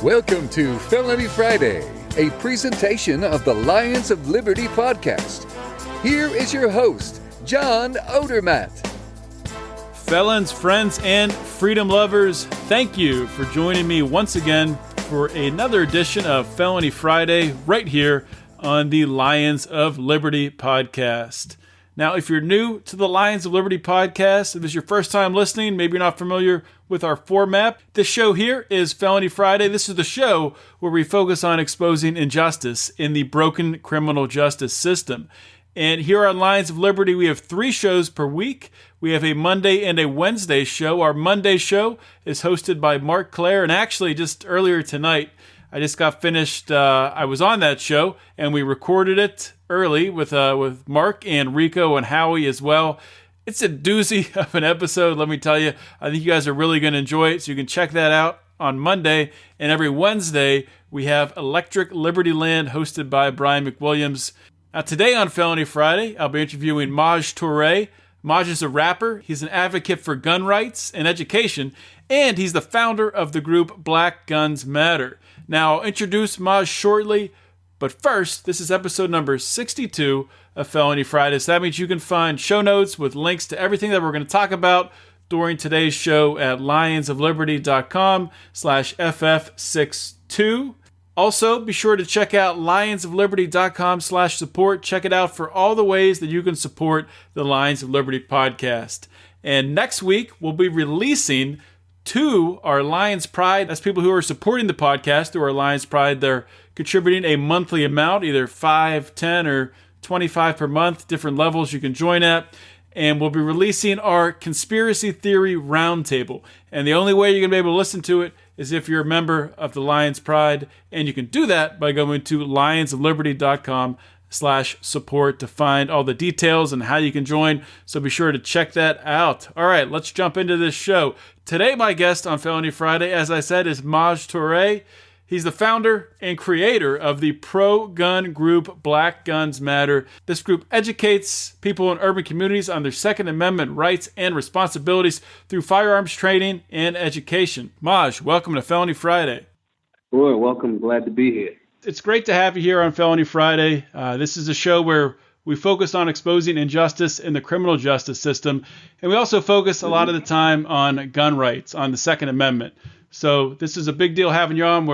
Welcome to Felony Friday, a presentation of the Lions of Liberty podcast. Here is your host, John Odermatt. Felons, friends, and freedom lovers, thank you for joining me once again for another edition of Felony Friday right here on the Lions of Liberty podcast. Now, if you're new to the Lions of Liberty podcast, if this is your first time listening, maybe you're not familiar with our format, this show here is Felony Friday. This is the show where we focus on exposing injustice in the broken criminal justice system. And here on Lions of Liberty, we have 3 shows per week. We have a Monday and a Wednesday show. Our Monday show is hosted by Mark Clare, and actually just earlier tonight, I just got finished. I was on that show, and we recorded it early with Mark and Rico and Howie as well. It's a doozy of an episode, let me tell you. I think you guys are really going to enjoy it, so you can check that out on Monday. And every Wednesday, we have Electric Liberty Land hosted by Brian McWilliams. Now, today on Felony Friday, I'll be interviewing Maj Toure. Maj is a rapper. He's an advocate for gun rights and education, and he's the founder of the group Black Guns Matter. Now, I'll introduce Maj shortly, but first, this is episode number 62 of Felony Friday. So that means you can find show notes with links to everything that we're going to talk about during today's show at lionsofliberty.com/ff62. Also, be sure to check out lionsofliberty.com/support. Check it out for all the ways that you can support the Lions of Liberty podcast. And next week, we'll be releasing to our Lions Pride. That's people who are supporting the podcast through our Lions Pride. They're contributing a monthly amount, either $5, $10, or $25 per month, different levels you can join at. And we'll be releasing our Conspiracy Theory Roundtable. And the only way you're going to be able to listen to it is if you're a member of the Lions Pride. And you can do that by going to lionsofliberty.com/support to find all the details and how you can join. So be sure to check that out. All right, let's jump into this show. Today, my guest on Felony Friday, as I said, is Maj Toure. He's the founder and creator of the pro-gun group Black Guns Matter. This group educates people in urban communities on their Second Amendment rights and responsibilities through firearms training and education. Maj, welcome to Felony Friday. Boy, welcome. Glad to be here. It's great to have you here on Felony Friday. This is a show where we focus on exposing injustice in the criminal justice system, and we also focus a lot of the time on gun rights, on the Second Amendment. So this is a big deal having you on.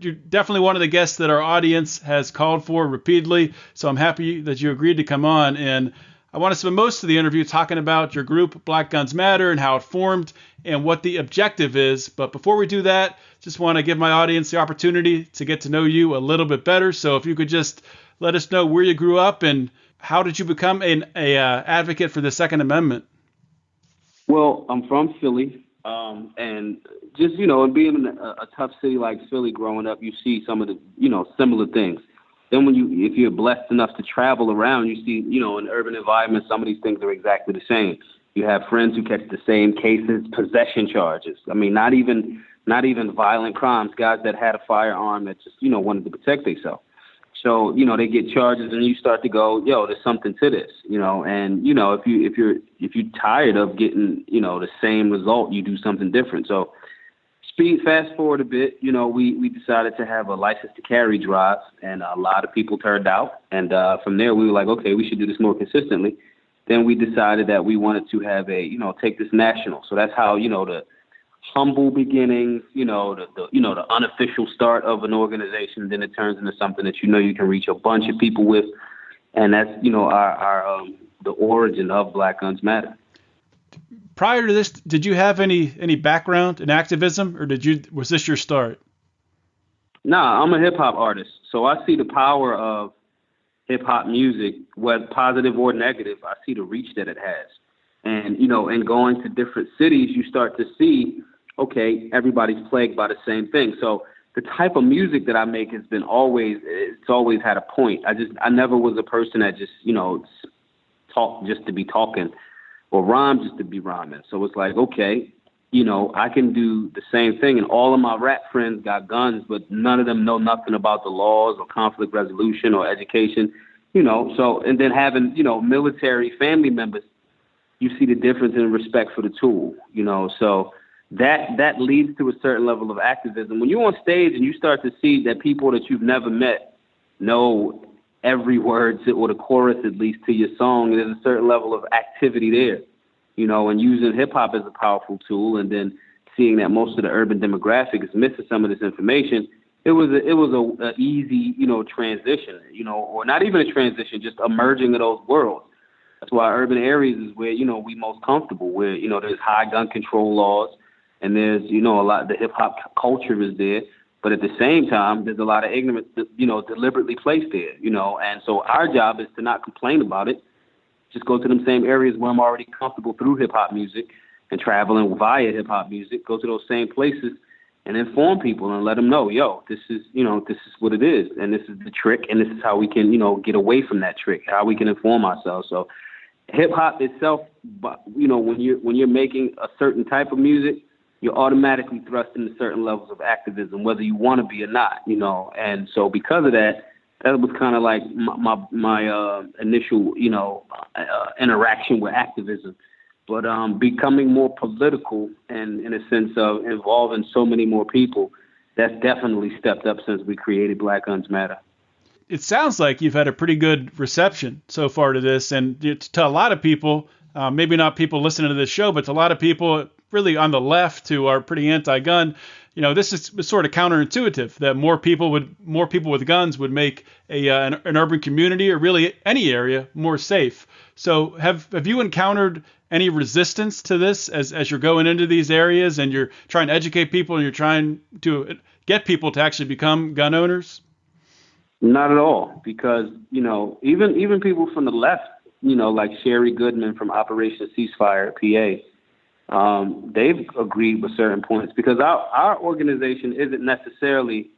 You're definitely one of the guests that our audience has called for repeatedly, so I'm happy that you agreed to come on. And I want to spend most of the interview talking about your group, Black Guns Matter, and how it formed and what the objective is. But before we do that, just want to give my audience the opportunity to get to know you a little bit better. So if you could just let us know where you grew up and how did you become an advocate for the Second Amendment? Well, I'm from Philly, and just, and being in a tough city like Philly growing up, you see some of the, similar things. Then if you're blessed enough to travel around, you see, in urban environments, some of these things are exactly the same. You have friends who catch the same cases, possession charges. I mean, not even violent crimes, guys that had a firearm that just, wanted to protect themselves. So, they get charges and you start to go, there's something to this, and, if you're tired of getting, the same result, you do something different. So fast forward a bit, we decided to have a license to carry drive, and a lot of people turned out. And from there, we were like, okay, we should do this more consistently. Then we decided that we wanted to have take this national. So that's how, the humble beginnings, the unofficial start of an organization. Then it turns into something that, you can reach a bunch of people with. And that's, our the origin of Black Guns Matter. Prior to this, did you have any background in activism, or was this your start? Nah, I'm a hip hop artist. So I see the power of hip hop music, whether positive or negative. I see the reach that it has. And, and going to different cities, you start to see, okay, everybody's plagued by the same thing. So the type of music that I make has been it's always had a point. I never was a person that just, talk just to be talking or rhyme just to be rhyming. So it's like, okay, I can do the same thing. And all of my rap friends got guns, but none of them know nothing about the laws or conflict resolution or education, So, and then having, military family members, you see the difference in respect for the tool, So that leads to a certain level of activism. When you're on stage and you start to see that people that you've never met know every word or the chorus at least to your song, there's a certain level of activity there, and using hip hop as a powerful tool, and then seeing that most of the urban demographic is missing some of this information. It was a easy, transition, or not even a transition, just a merging of those worlds. That's why urban areas is where, we most comfortable, where, there's high gun control laws, and there's, a lot, the hip hop culture is there. But at the same time, there's a lot of ignorance, deliberately placed there, And so our job is to not complain about it. Just go to them same areas where I'm already comfortable through hip hop music and traveling via hip hop music. Go to those same places and inform people and let them know, this is what it is. And this is the trick. And this is how we can, get away from that trick, how we can inform ourselves. So hip hop itself, when you're making a certain type of music, you're automatically thrust into certain levels of activism, whether you want to be or not, And so because of that, that was kind of like my initial, interaction with activism. But becoming more political and in a sense of involving so many more people, that's definitely stepped up since we created Black Guns Matter. It sounds like you've had a pretty good reception so far to this, and to a lot of people, maybe not people listening to this show, but to a lot of people really on the left who are pretty anti-gun, this is sort of counterintuitive that more people with guns would make an urban community or really any area more safe. So have you encountered any resistance to this as you're going into these areas and you're trying to educate people and you're trying to get people to actually become gun owners? Not at all, because, even people from the left, like Sherry Goodman from Operation Ceasefire, PA, they've agreed with certain points because our organization isn't necessarily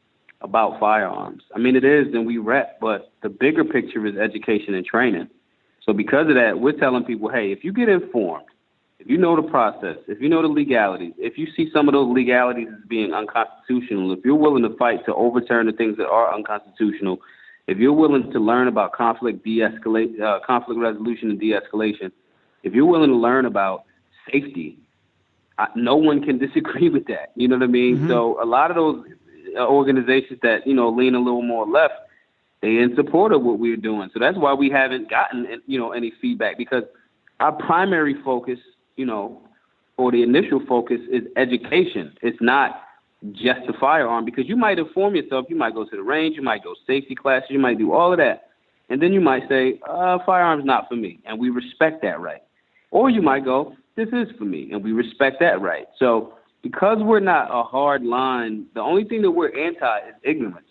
about firearms. I mean, it is, and we rep, but the bigger picture is education and training. So because of that, we're telling people, hey, if you get informed, if you know the process, if you know the legalities, if you see some of those legalities as being unconstitutional, if you're willing to fight to overturn the things that are unconstitutional, if you're willing to learn about conflict resolution and de-escalation, if you're willing to learn about safety, no one can disagree with that. You know what I mean? Mm-hmm. So a lot of those organizations that, lean a little more left, they in support of what we're doing. So that's why we haven't gotten, any feedback, because our primary focus, or the initial focus is education. It's not just the firearm, because you might inform yourself. You might go to the range, you might go safety classes, you might do all of that. And then you might say, firearms not for me. And we respect that right. Or you might go, this is for me. And we respect that right. So because we're not a hard line, the only thing that we're anti is ignorance.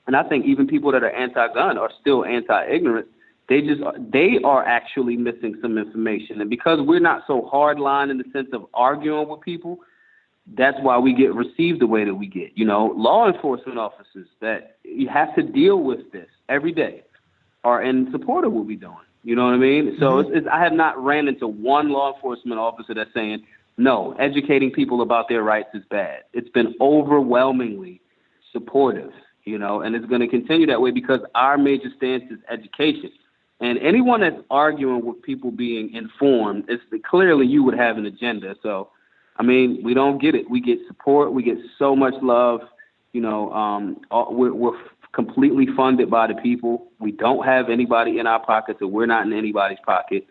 And I think even people that are anti-gun are still anti-ignorance. They are actually missing some information. And because we're not so hard line in the sense of arguing with people, that's why we get received the way that we get. Law enforcement officers that you have to deal with this every day are in support of what we're doing. You know what I mean? So I have not ran into one law enforcement officer that's saying, no, educating people about their rights is bad. It's been overwhelmingly supportive, and it's going to continue that way because our major stance is education. And anyone that's arguing with people being informed, clearly you would have an agenda. So, I mean, we don't get it. We get support. We get so much love. We're completely funded by the people. We don't have anybody in our pockets, or we're not in anybody's pocket.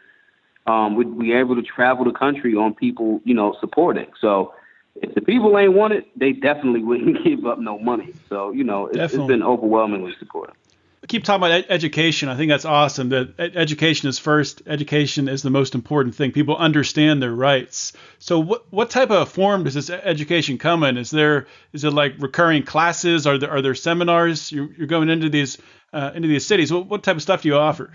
We're able to travel the country on people, supporting. So if the people ain't want it, they definitely wouldn't give up no money. So, it's been overwhelmingly supportive. Keep talking about education. I think that's awesome that education is first. Education is the most important thing. People understand their rights. So what type of form does this education come in? Is it like recurring classes? Are there seminars? You're going into these cities. What type of stuff do you offer?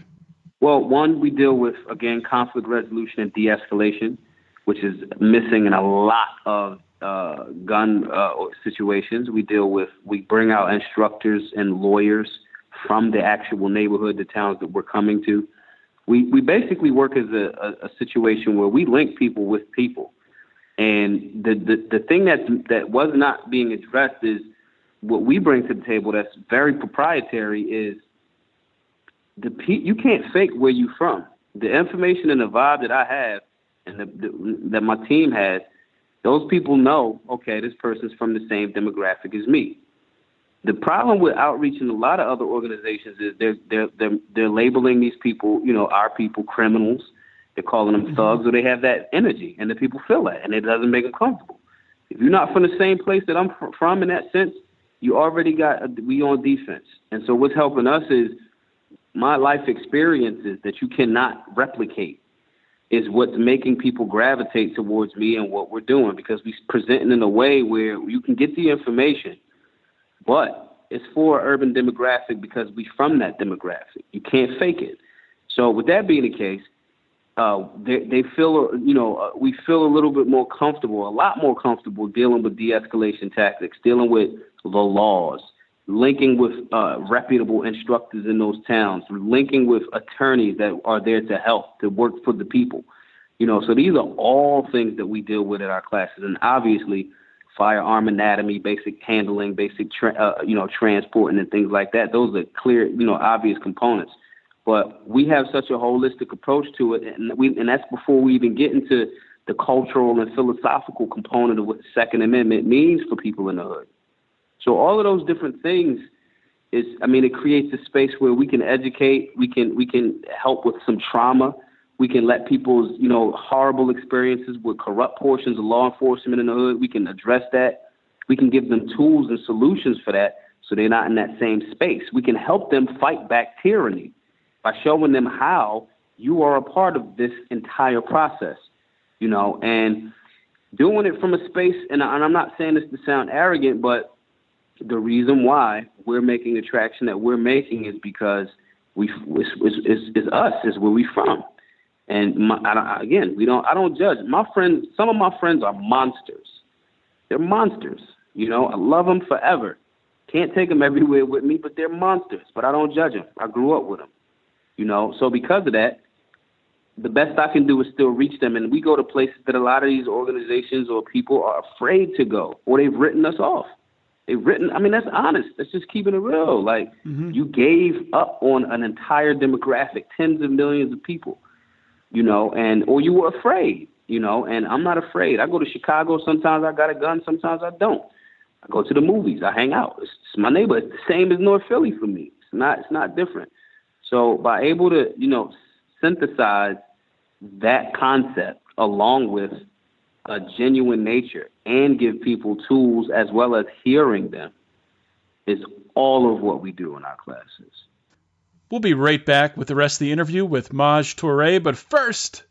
Well, one, we deal with, again, conflict resolution and de-escalation, which is missing in a lot of gun situations. We bring out instructors and lawyers from the actual neighborhood, the towns that we're coming to. We basically work as a situation where we link people with people. And the thing that was not being addressed is what we bring to the table that's very proprietary is you can't fake where you're from. The information and the vibe that I have and that my team has, those people know, okay, this person's from the same demographic as me. The problem with outreach in a lot of other organizations is they're labeling these people, our people, criminals. They're calling them thugs, or they have that energy, and the people feel that, and it doesn't make them comfortable. If you're not from the same place that I'm from in that sense, you already we on defense. And so what's helping us is my life experiences that you cannot replicate is what's making people gravitate towards me and what we're doing, because we present it in a way where you can get the information, but it's for an urban demographic because we from that demographic. You can't fake it. So with that being the case, they feel, we feel a little bit more comfortable, a lot more comfortable dealing with de-escalation tactics, dealing with the laws, linking with reputable instructors in those towns, linking with attorneys that are there to help, to work for the people. So these are all things that we deal with in our classes. And obviously, firearm anatomy, basic handling, basic, transporting and things like that. Those are clear, obvious components. But we have such a holistic approach to it, and that's before we even get into the cultural and philosophical component of what the Second Amendment means for people in the hood. So all of those different things it creates a space where we can educate, we can help with some trauma, we can let people's, horrible experiences with corrupt portions of law enforcement in the hood, we can address that, we can give them tools and solutions for that so they're not in that same space. We can help them fight back tyranny by showing them how you are a part of this entire process, and doing it from a space, and I'm not saying this to sound arrogant, but the reason why we're making the traction that we're making is because it's us, is where we from. And I don't judge. My friends, some of my friends are monsters. They're monsters. I love them forever. Can't take them everywhere with me, but they're monsters. But I don't judge them. I grew up with them. So because of that, the best I can do is still reach them. And we go to places that a lot of these organizations or people are afraid to go, or they've written us off. That's honest. That's just keeping it real. Like, you gave up on an entire demographic, tens of millions of people, or you were afraid, and I'm not afraid. I go to Chicago. Sometimes I got a gun. Sometimes I don't. I go to the movies. I hang out. It's my neighbor. It's the same as North Philly for me. It's not different. So by able to, synthesize that concept along with a genuine nature and give people tools as well as hearing them is all of what we do in our classes. We'll be right back with the rest of the interview with Maj Toure, but first,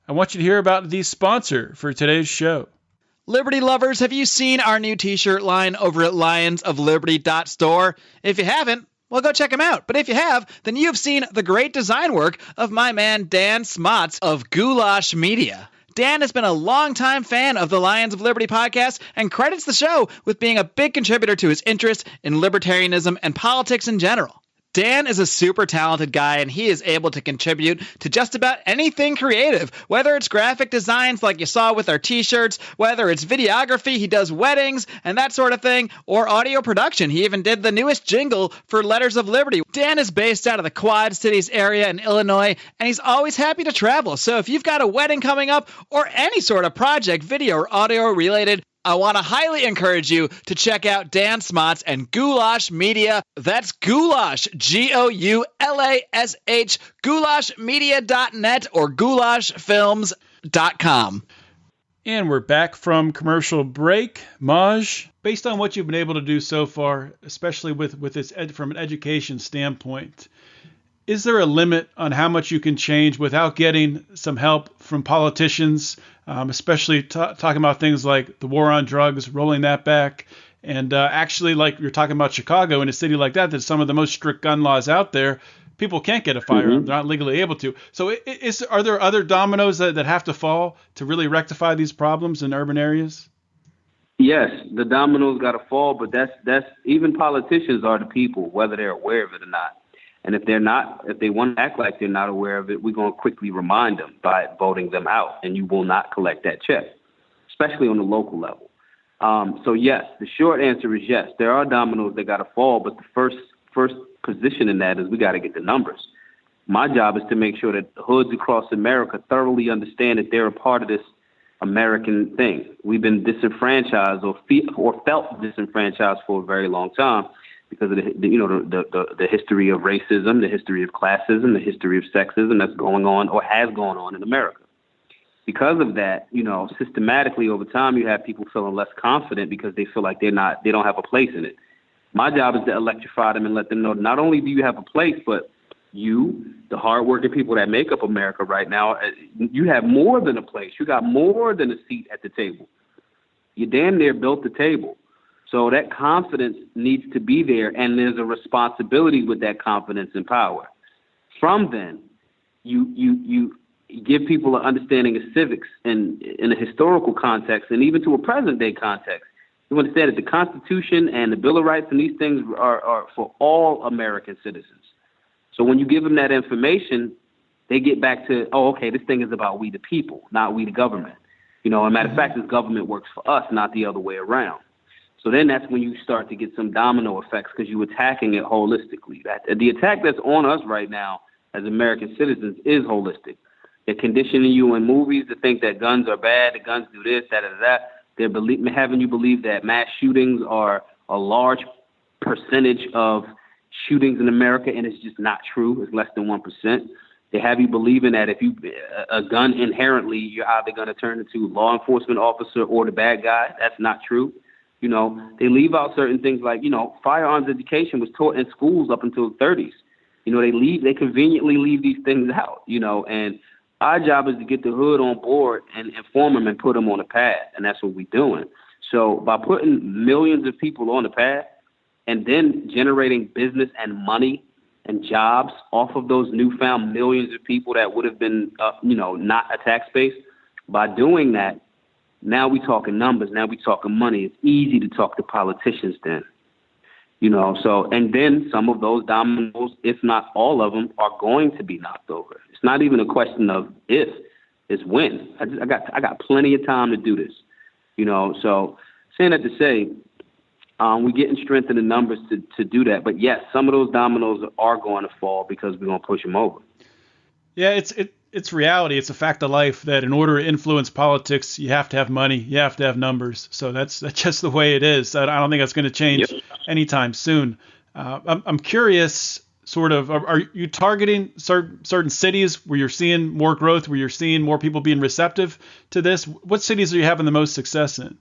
I want you to hear about the sponsor for today's show. Liberty lovers, have you seen our new t-shirt line over at lionsofliberty.store? If you haven't, well, go check them out. But if you have, then you've seen the great design work of my man Dan Smots of Goulash Media. Dan has been a longtime fan of the Lions of Liberty podcast and credits the show with being a big contributor to his interest in libertarianism and politics in general. Dan is a super talented guy, and he is able to contribute to just about anything creative, whether it's graphic designs like you saw with our t-shirts, whether it's videography, he does weddings and that sort of thing, or audio production. He even did the newest jingle for Letters of Liberty. Dan is based out of the Quad Cities area in Illinois, and he's always happy to travel. So if you've got a wedding coming up or any sort of project, video or audio related, I want to highly encourage you to check out Dan Smots and Goulash Media. That's Goulash, Goulash, goulashmedia.net or goulashfilms.com. And we're back from commercial break. Maj, based on what you've been able to do so far, especially with this from an education standpoint, is there a limit on how much you can change without getting some help from politicians, especially talking about things like the war on drugs, rolling that back, and actually, like you're talking about Chicago, in a city like that, that's some of the most strict gun laws out there, people can't get a firearm. They're not legally able to. So are there other dominoes that have to fall to really rectify these problems in urban areas? Yes, the dominoes got to fall, but that's even politicians are the people, whether they're aware of it or not. And if they're not, if they want to act like they're not aware of it, we're going to quickly remind them by voting them out, and you will not collect that check, especially on the local level. So yes, the short answer is yes. There are dominoes that got to fall, but the first position in that is we got to get the numbers. My job is to make sure that hoods across America thoroughly understand that they're a part of this American thing. We've been disenfranchised or felt disenfranchised for a very long time because of the history of racism, the history of classism, the history of sexism that's going on or has gone on in America. Because of that, systematically over time, you have people feeling less confident because they feel like they don't have a place in it. My job is to electrify them and let them know not only do you have a place, but you, the hardworking people that make up America right now, you have more than a place. You got more than a seat at the table. You damn near built the table. So that confidence needs to be there, and there's a responsibility with that confidence and power. From then, you give people an understanding of civics and in a historical context and even to a present-day context. You understand that the Constitution and the Bill of Rights and these things are for all American citizens. So when you give them that information, they get back to, this thing is about we the people, not we the government. As a matter of fact, this government works for us, not the other way around. So then that's when you start to get some domino effects because you're attacking it holistically. The attack that's on us right now as American citizens is holistic. They're conditioning you in movies to think that guns are bad, the guns do this, that. They're having you believe that mass shootings are a large percentage of shootings in America, and it's just not true. It's less than 1%. They have you believing that if a gun inherently, you're either going to turn into a law enforcement officer or the bad guy. That's not true. They leave out certain things like, firearms education was taught in schools up until the 30s. They conveniently leave these things out, and our job is to get the hood on board and inform them and put them on a path, and that's what we're doing. So by putting millions of people on the path and then generating business and money and jobs off of those newfound millions of people that would have been, not a tax base, by doing that, now we talking numbers, now we talking money. It's easy to talk to politicians then. And then some of those dominoes, if not all of them, are going to be knocked over. It's not even a question of if, it's when. I got plenty of time to do this, So saying that to say, we're getting strength in the numbers to do that. But yes, some of those dominoes are going to fall because we're going to push them over. Yeah, it's reality. It's a fact of life that in order to influence politics, you have to have money, you have to have numbers. So that's just the way it is. I don't think that's going to change anytime soon. I'm curious, sort of, are you targeting certain cities where you're seeing more growth, where you're seeing more people being receptive to this? What cities are you having the most success in?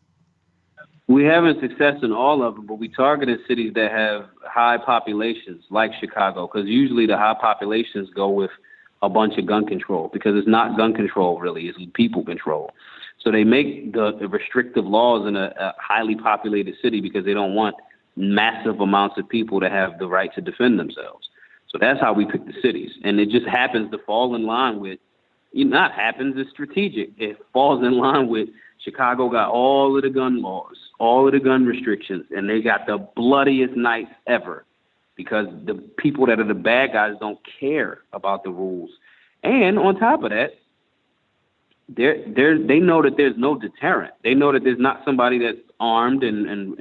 We having success in all of them, but we targeted cities that have high populations like Chicago, because usually the high populations go with a bunch of gun control, because it's not gun control really, it's people control. So they make the restrictive laws in a highly populated city because they don't want massive amounts of people to have the right to defend themselves. So that's how we pick the cities. And it just happens to fall in line with, not happens, it's strategic. It falls in line with Chicago got all of the gun laws, all of the gun restrictions, and they got the bloodiest nights ever because the people that are the bad guys don't care about the rules. And on top of that, they know that there's no deterrent. They know that there's not somebody that's armed and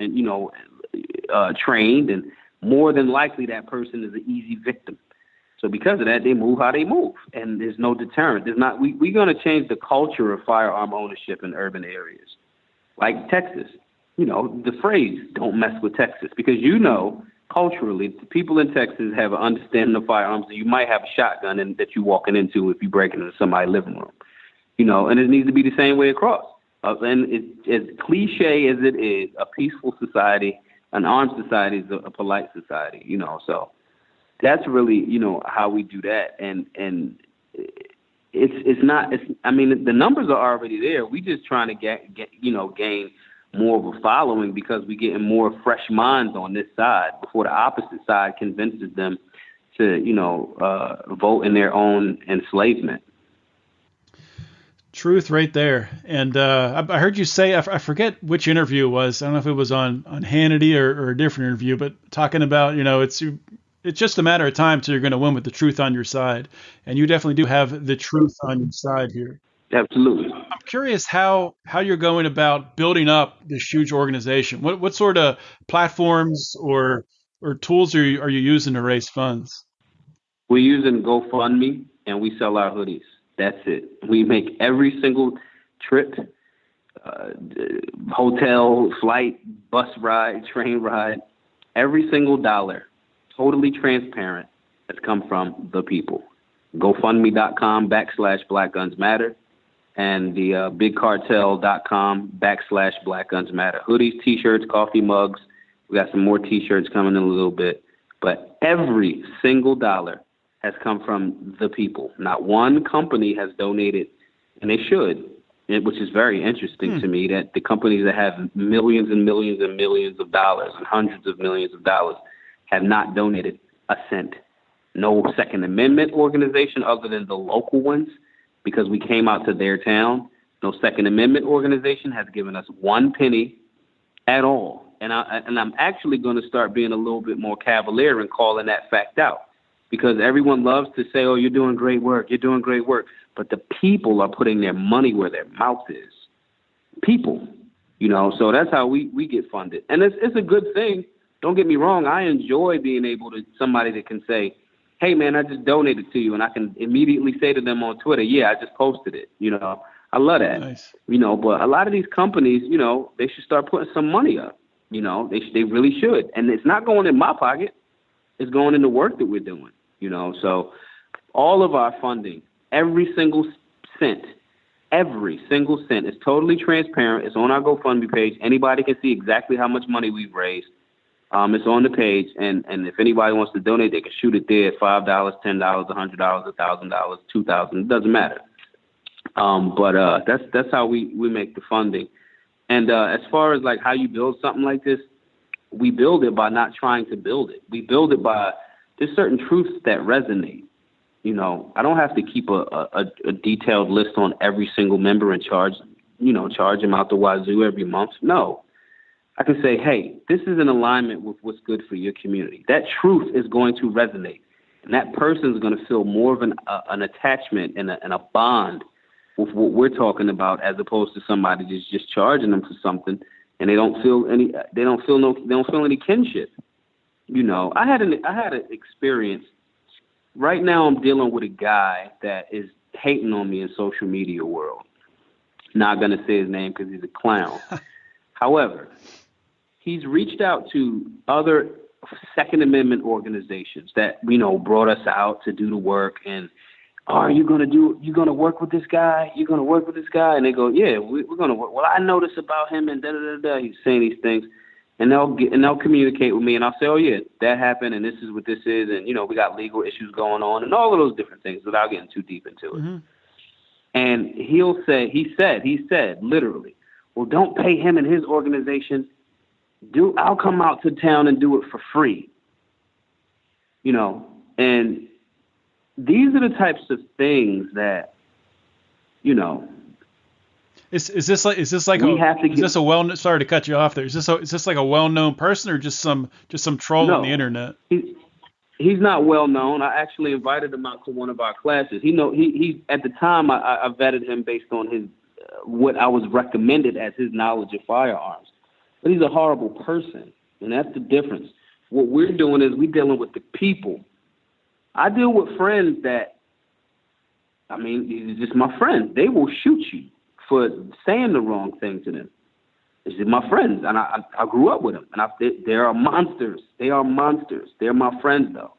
trained, and more than likely that person is an easy victim. So because of that, they move how they move, and there's no deterrent. There's not. We're going to change the culture of firearm ownership in urban areas, like Texas. The phrase "don't mess with Texas," because culturally, the people in Texas have an understanding of firearms. And you might have a shotgun that you're walking into if you break into somebody's living room. And it needs to be the same way across. And it's as cliche as it is, a peaceful society, an armed society is a polite society. So that's really, how we do that. And it's not, the numbers are already there. We just trying to gain more of a following because we're getting more fresh minds on this side before the opposite side convinces them to, vote in their own enslavement. Truth right there. And I heard you say, I forget which interview it was. I don't know if it was on Hannity or a different interview, but talking about, it's just a matter of time till you're going to win with the truth on your side. And you definitely do have the truth on your side here. Absolutely. I'm curious how you're going about building up this huge organization. What sort of platforms or tools are you using to raise funds? We're using GoFundMe, and we sell our hoodies. That's it. We make every single trip hotel, flight, bus ride, train ride, every single dollar, totally transparent, has come from the people. GoFundMe.com/Black Guns Matter and the BigCartel.com/Black Guns Matter. Hoodies, T-shirts, coffee mugs. We got some more T-shirts coming in a little bit. But every single dollar has come from the people. Not one company has donated, and they should, which is very interesting to me, that the companies that have millions and millions and millions of dollars and hundreds of millions of dollars have not donated a cent. No Second Amendment organization other than the local ones, because we came out to their town. No Second Amendment organization has given us 1 penny at all. And I'm actually going to start being a little bit more cavalier and calling that fact out, because everyone loves to say, oh, you're doing great work. You're doing great work. But the people are putting their money where their mouth is. People, so that's how we get funded. And it's a good thing. Don't get me wrong. I enjoy being able to somebody that can say, hey, man, I just donated to you. And I can immediately say to them on Twitter, yeah, I just posted it. I love that. Nice. But a lot of these companies, they should start putting some money up. They really should. And it's not going in my pocket. It's going in the work that we're doing, So all of our funding, every single cent is totally transparent. It's on our GoFundMe page. Anybody can see exactly how much money we've raised. It's on the page. And if anybody wants to donate, they can shoot it there at $5, $10, $100, $1,000, $2,000. It doesn't matter. But that's how we make the funding. And as far as like how you build something like this, we build it by not trying to build it. We build it by there's certain truths that resonate. I don't have to keep a detailed list on every single member and charge them out the wazoo every month. No, I can say, hey, this is in alignment with what's good for your community. That truth is going to resonate, and that person is going to feel more of an attachment and a bond with what we're talking about, as opposed to somebody just charging them for something and they don't feel any kinship. I had an experience. Right now I'm dealing with a guy that is hating on me in social media world. Not going to say his name because he's a clown. However, he's reached out to other Second Amendment organizations that, brought us out to do the work, and are you going to work with this guy? You're going to work with this guy? And they go, yeah, we're going to work. Well, I noticed about him and da-da-da-da. He's saying these things. And they'll communicate with me, and I'll say, oh, yeah, that happened, and this is what this is, and, we got legal issues going on, and all of those different things without getting too deep into it. Mm-hmm. And he said, literally, well, don't pay him and his organization. I'll come out to town and do it for free. And these are the types of things that, Is this like a well? Sorry to cut you off there. Is this like a well-known person or just some troll on the internet? He's not well known. I actually invited him out to one of our classes. He at the time I vetted him based on his what I was recommended as his knowledge of firearms. But he's a horrible person, and that's the difference. What we're doing is we're dealing with the people. I deal with friends that, he's just my friends. They will shoot you for saying the wrong thing to them. It's just my friends, and I grew up with them, and they are monsters. They are monsters. They're my friends, though.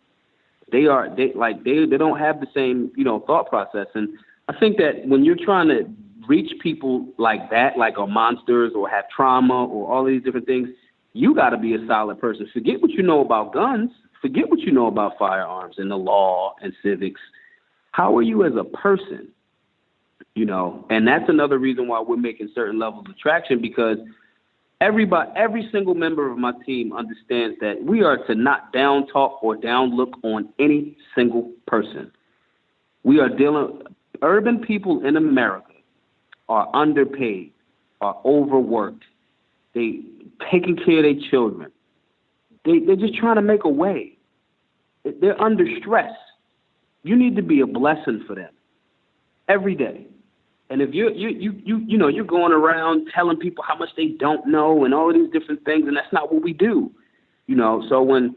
They don't have the same thought process, and I think that when you're trying to reach people like that, like are monsters or have trauma or all these different things, you got to be a solid person. Forget what you know about guns. Forget what you know about firearms and the law and civics. How are you as a person? And that's another reason why we're making certain levels of traction, because every single member of my team understands that we are to not down talk or down look on any single person. Urban people in America are underpaid, are overworked. They taking care of their children. They're just trying to make a way. They're under stress. You need to be a blessing for them every day. And if you're going around telling people how much they don't know and all of these different things, and that's not what we do. So when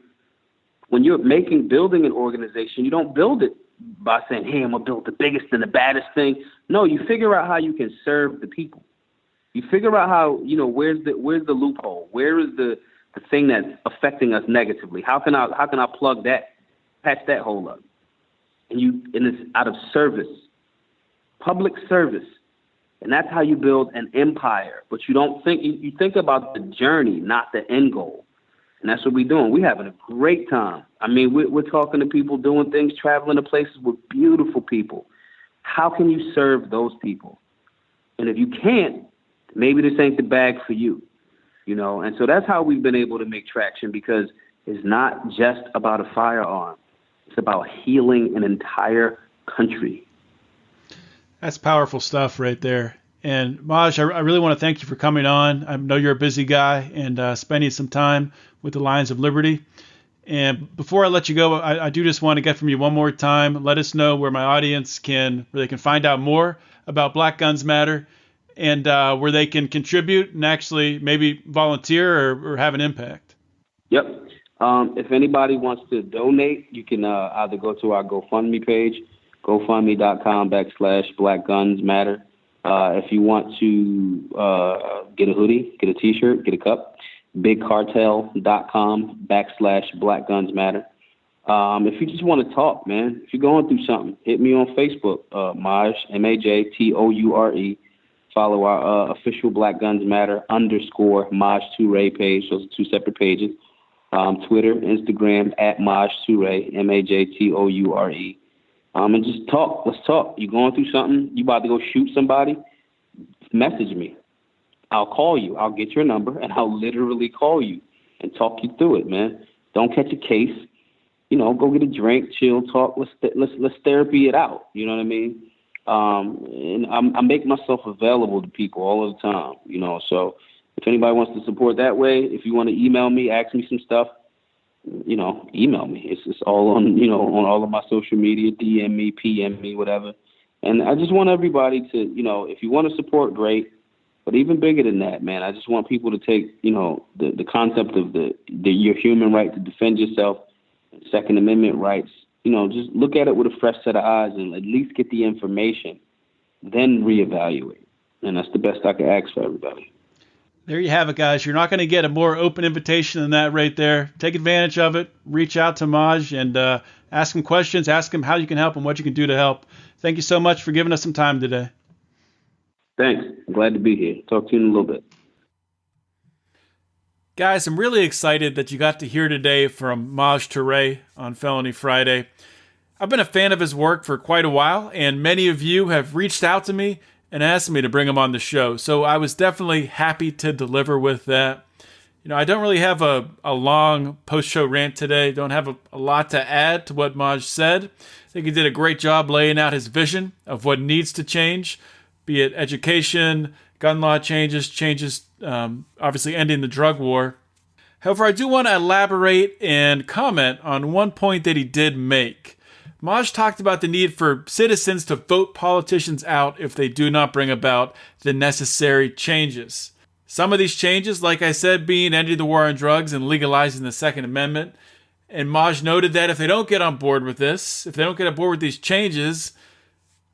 you're building an organization, you don't build it by saying, hey, I'm gonna build the biggest and the baddest thing. No, you figure out how you can serve the people. You figure out how, where's the loophole? Where is the thing that's affecting us negatively? How can I plug that, patch that hole up? And it's out of service, public service. And that's how you build an empire. But you don't think, you think about the journey, not the end goal. And that's what we're doing. We're having a great time. I mean, we're talking to people, doing things, traveling to places with beautiful people. How can you serve those people? And if you can't, maybe this ain't the bag for you, And so that's how we've been able to make traction, because it's not just about a firearm. It's about healing an entire country. That's powerful stuff right there. And Maj, I really want to thank you for coming on. I know you're a busy guy and spending some time with the Lions of Liberty. And before I let you go, I do just want to get from you one more time. Let us know where my audience where they can find out more about Black Guns Matter, and where they can contribute and actually maybe volunteer or have an impact. Yep. If anybody wants to donate, you can either go to our GoFundMe page, GoFundMe.com/Black Guns Matter. If you want to get a hoodie, get a T-shirt, get a cup, BigCartel.com/Black Guns Matter. If you just want to talk, man, if you're going through something, hit me on Facebook, Maj, MAJTOURE. Follow our official Black Guns Matter _ Maj Toure page. Those are two separate pages. Twitter, Instagram, @Maj Toure, MAJTOURE. And just talk. Let's talk. You're going through something. You about to go shoot somebody? Message me. I'll call you. I'll get your number, and I'll literally call you and talk you through it, man. Don't catch a case. Go get a drink, chill, talk. Let's therapy it out. You know what I mean? And I make myself available to people all the time. So if anybody wants to support that way, if you want to email me, ask me some stuff, email me. It's all on, on all of my social media, DM me, PM me, whatever. And I just want everybody to, if you want to support, great. But even bigger than that, man, I just want people to take, the concept of your human right to defend yourself, Second Amendment rights, just look at it with a fresh set of eyes and at least get the information, then reevaluate. And that's the best I can ask for everybody. There you have it, guys. You're not going to get a more open invitation than that right there. Take advantage of it. Reach out to Maj and ask him questions. Ask him how you can help and what you can do to help. Thank you so much for giving us some time today. Thanks. I'm glad to be here. Talk to you in a little bit. Guys, I'm really excited that you got to hear today from Maj Toure on Felony Friday. I've been a fan of his work for quite a while, and many of you have reached out to me and asked me to bring him on the show. So I was definitely happy to deliver with that. I don't really have a long post-show rant today. Don't have a lot to add to what Maj said. I think he did a great job laying out his vision of what needs to change, be it education, gun law changes, obviously ending the drug war. However, I do want to elaborate and comment on one point that he did make. Maj talked about the need for citizens to vote politicians out if they do not bring about the necessary changes. Some of these changes, like I said, being ending the war on drugs and legalizing the Second Amendment. And Maj noted that if they don't get on board with this, if they don't get on board with these changes,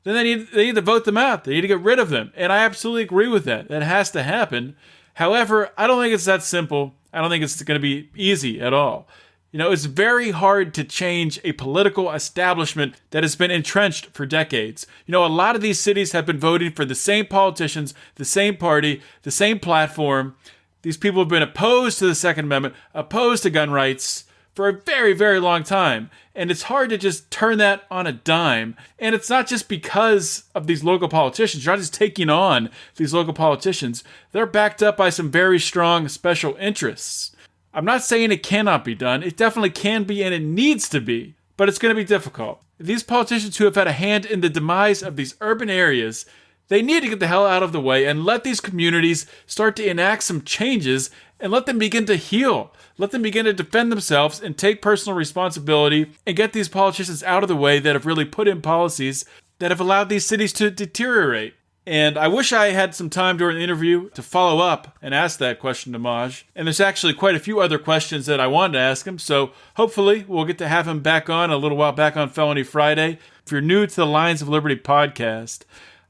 then they need to vote them out. They need to get rid of them. And I absolutely agree with that. That has to happen. However, I don't think it's that simple. I don't think it's going to be easy at all. It's very hard to change a political establishment that has been entrenched for decades. A lot of these cities have been voting for the same politicians, the same party, the same platform. These people have been opposed to the Second Amendment, opposed to gun rights for a very, very long time. And it's hard to just turn that on a dime. And it's not just because of these local politicians. You're not just taking on these local politicians. They're backed up by some very strong special interests. I'm not saying it cannot be done. It definitely can be, and it needs to be. But it's going to be difficult. These politicians who have had a hand in the demise of these urban areas, they need to get the hell out of the way and let these communities start to enact some changes and let them begin to heal. Let them begin to defend themselves and take personal responsibility and get these politicians out of the way that have really put in policies that have allowed these cities to deteriorate. And I wish I had some time during the interview to follow up and ask that question to Maj. And there's actually quite a few other questions that I wanted to ask him. So hopefully we'll get to have him back on a little while back on Felony Friday. If you're new to the Lions of Liberty podcast,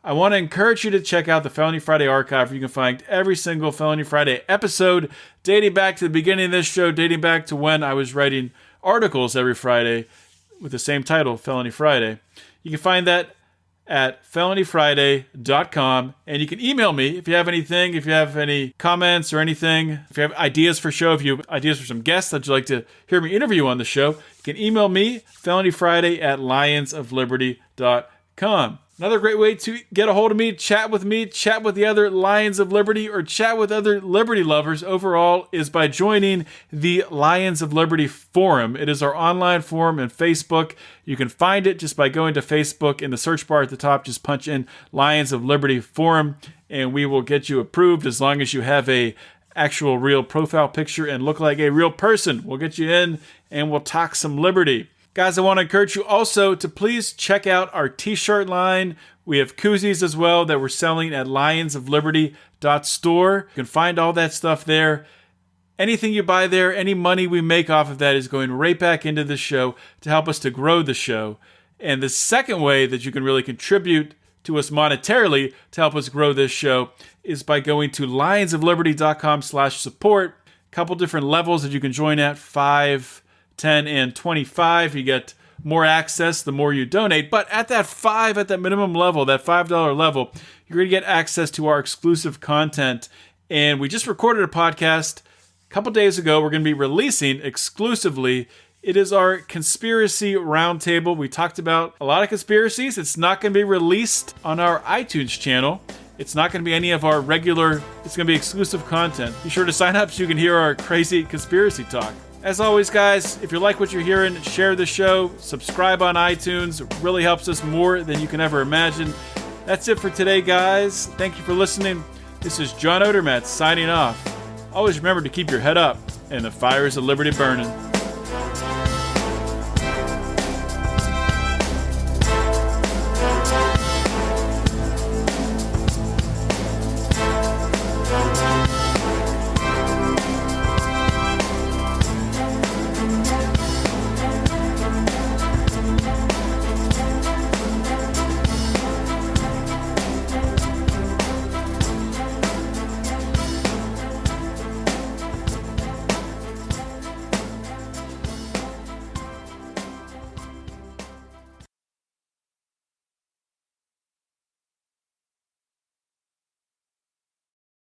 I want to encourage you to check out the Felony Friday archive, where you can find every single Felony Friday episode dating back to the beginning of this show, dating back to when I was writing articles every Friday with the same title, Felony Friday. You can find that at felonyfriday.com, and you can email me if you have anything, if you have any comments or anything, if you have ideas for show, if you have ideas for some guests that you'd like to hear me interview on the show, you can email me, felonyfriday@lionsofliberty.com. Another great way to get a hold of me, chat with the other Lions of Liberty, or chat with other Liberty lovers overall, is by joining the Lions of Liberty Forum. It is our online forum on Facebook. You can find it just by going to Facebook. In the search bar at the top, just punch in Lions of Liberty Forum, and we will get you approved as long as you have a actual real profile picture and look like a real person. We'll get you in, and we'll talk some liberty. Guys, I want to encourage you also to please check out our t-shirt line. We have koozies as well that we're selling at lionsofliberty.store. You can find all that stuff there. Anything you buy there, any money we make off of that is going right back into the show to help us to grow the show. And the second way that you can really contribute to us monetarily to help us grow this show is by going to lionsofliberty.com/support. A couple different levels that you can join at, 5, 10, and 25. You get more access the more you donate. But at that minimum level, that $5 level, you're going to get access to our exclusive content. And we just recorded a podcast a couple days ago. We're going to be releasing exclusively. It is our conspiracy roundtable. We talked about a lot of conspiracies. It's not going to be released on our iTunes channel. It's not going to be any of our regular, it's going to be exclusive content. Be sure to sign up so you can hear our crazy conspiracy talk. As always, guys, if you like what you're hearing, share the show, subscribe on iTunes. It really helps us more than you can ever imagine. That's it for today, guys. Thank you for listening. This is John Odermatt signing off. Always remember to keep your head up and the fires of liberty burning.